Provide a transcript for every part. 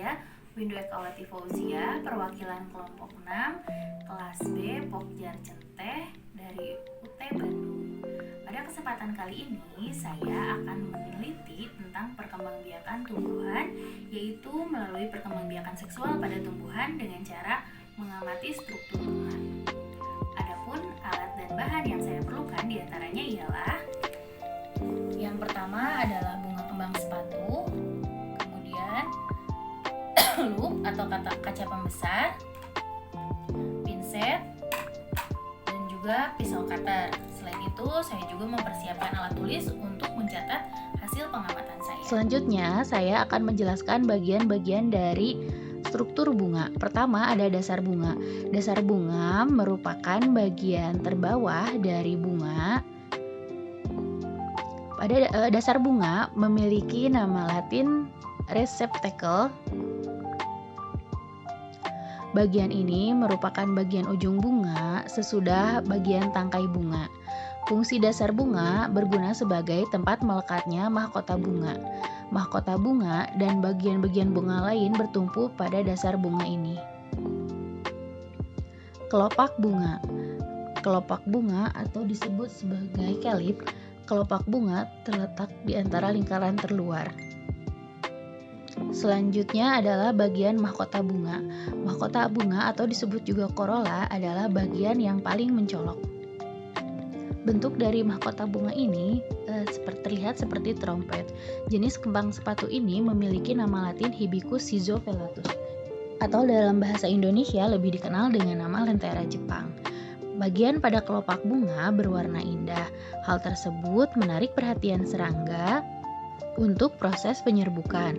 Saya Windu Ekawati Fauzia, perwakilan kelompok 6, kelas B, Pokjar Centeh dari UT Bandung. Pada kesempatan kali ini, saya akan meneliti tentang perkembangbiakan tumbuhan, yaitu melalui perkembangbiakan seksual pada tumbuhan dengan cara mengamati struktur bunga. Adapun alat dan bahan yang saya perlukan diantaranya ialah yang pertama adalah bunga kembang sepatu, kemudian loop atau kaca pembesar, pinset, dan juga pisau cutter. Selain itu, saya juga mempersiapkan alat tulis untuk mencatat hasil pengamatan saya. Selanjutnya, saya akan menjelaskan bagian-bagian dari struktur bunga. Pertama ada dasar bunga. Dasar bunga merupakan bagian terbawah dari bunga. Pada dasar bunga memiliki nama Latin receptacle. Bagian ini merupakan bagian ujung bunga sesudah bagian tangkai bunga. Fungsi dasar bunga berguna sebagai tempat melekatnya mahkota bunga. Mahkota bunga dan bagian-bagian bunga lain bertumpu pada dasar bunga ini. Kelopak bunga. Kelopak bunga atau disebut sebagai kelip. Kelopak bunga terletak di antara lingkaran terluar. Selanjutnya adalah bagian mahkota bunga. Mahkota bunga atau disebut juga corolla adalah bagian yang paling mencolok. Bentuk dari mahkota bunga ini terlihat seperti trompet. Jenis kembang sepatu ini memiliki nama Latin Hibiscus schizovellatus, atau dalam bahasa Indonesia lebih dikenal dengan nama lentera Jepang. Bagian pada kelopak bunga berwarna indah. Hal tersebut menarik perhatian serangga untuk proses penyerbukan.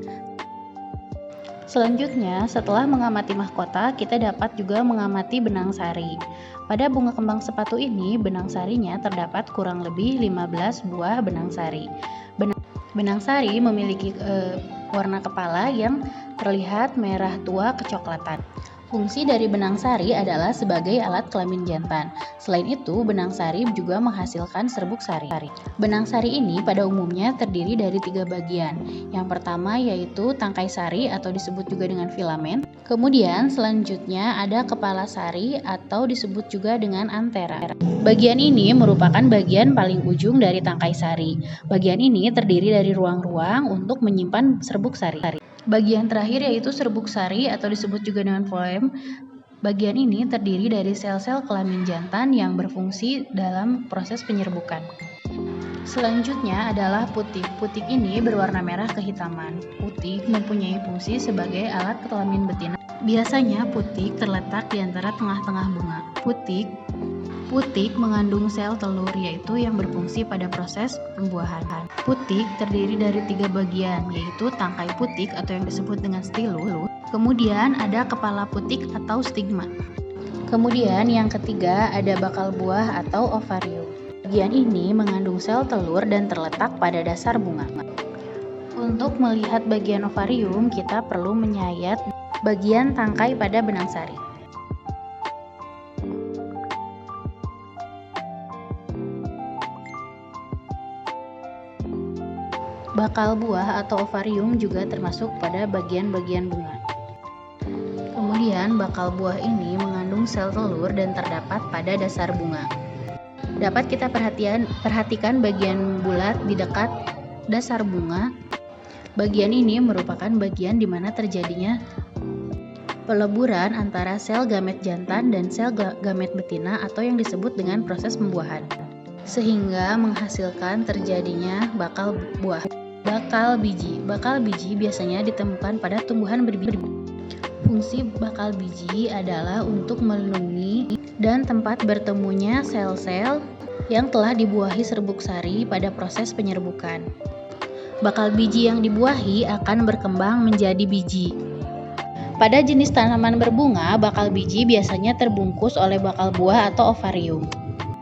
Selanjutnya, setelah mengamati mahkota, kita dapat juga mengamati benang sari. Pada bunga kembang sepatu ini, benang sarinya terdapat kurang lebih 15 buah benang sari. Benang sari memiliki warna kepala yang terlihat merah tua kecoklatan. Fungsi dari benang sari adalah sebagai alat kelamin jantan. Selain itu, benang sari juga menghasilkan serbuk sari. Benang sari ini pada umumnya terdiri dari 3 bagian. Yang pertama yaitu tangkai sari atau disebut juga dengan filamen. Kemudian selanjutnya ada kepala sari atau disebut juga dengan antera. Bagian ini merupakan bagian paling ujung dari tangkai sari. Bagian ini terdiri dari ruang-ruang untuk menyimpan serbuk sari. Bagian terakhir yaitu serbuk sari atau disebut juga dengan floem. Bagian ini terdiri dari sel-sel kelamin jantan yang berfungsi dalam proses penyerbukan. Selanjutnya adalah putik. Putik ini berwarna merah kehitaman. Putik mempunyai fungsi sebagai alat kelamin betina. Biasanya putik terletak di antara tengah-tengah bunga. Putik mengandung sel telur yaitu yang berfungsi pada proses pembuahan. Putik terdiri dari 3 bagian yaitu tangkai putik atau yang disebut dengan stilus. Kemudian ada kepala putik atau stigma. Kemudian yang ketiga ada bakal buah atau ovarium. Bagian ini mengandung sel telur dan terletak pada dasar bunga. Untuk melihat bagian ovarium kita perlu menyayat bagian tangkai pada benang sari. Bakal buah atau ovarium juga termasuk pada bagian-bagian bunga. Kemudian bakal buah ini mengandung sel telur dan terdapat pada dasar bunga. Dapat kita perhatikan bagian bulat di dekat dasar bunga. Bagian ini merupakan bagian di mana terjadinya peleburan antara sel gamet jantan dan sel gamet betina atau yang disebut dengan proses pembuahan, sehingga menghasilkan terjadinya bakal buah. Bakal biji. Bakal biji biasanya ditemukan pada tumbuhan berbiji. Fungsi bakal biji adalah untuk melindungi dan tempat bertemunya sel-sel yang telah dibuahi serbuk sari pada proses penyerbukan. Bakal biji yang dibuahi akan berkembang menjadi biji. Pada jenis tanaman berbunga, bakal biji biasanya terbungkus oleh bakal buah atau ovarium.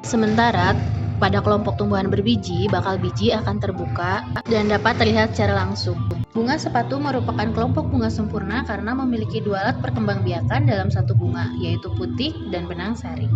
Sementara pada kelompok tumbuhan berbiji, bakal biji akan terbuka dan dapat terlihat secara langsung. Bunga sepatu merupakan kelompok bunga sempurna karena memiliki 2 alat perkembangbiakan dalam satu bunga, yaitu putik dan benang sari.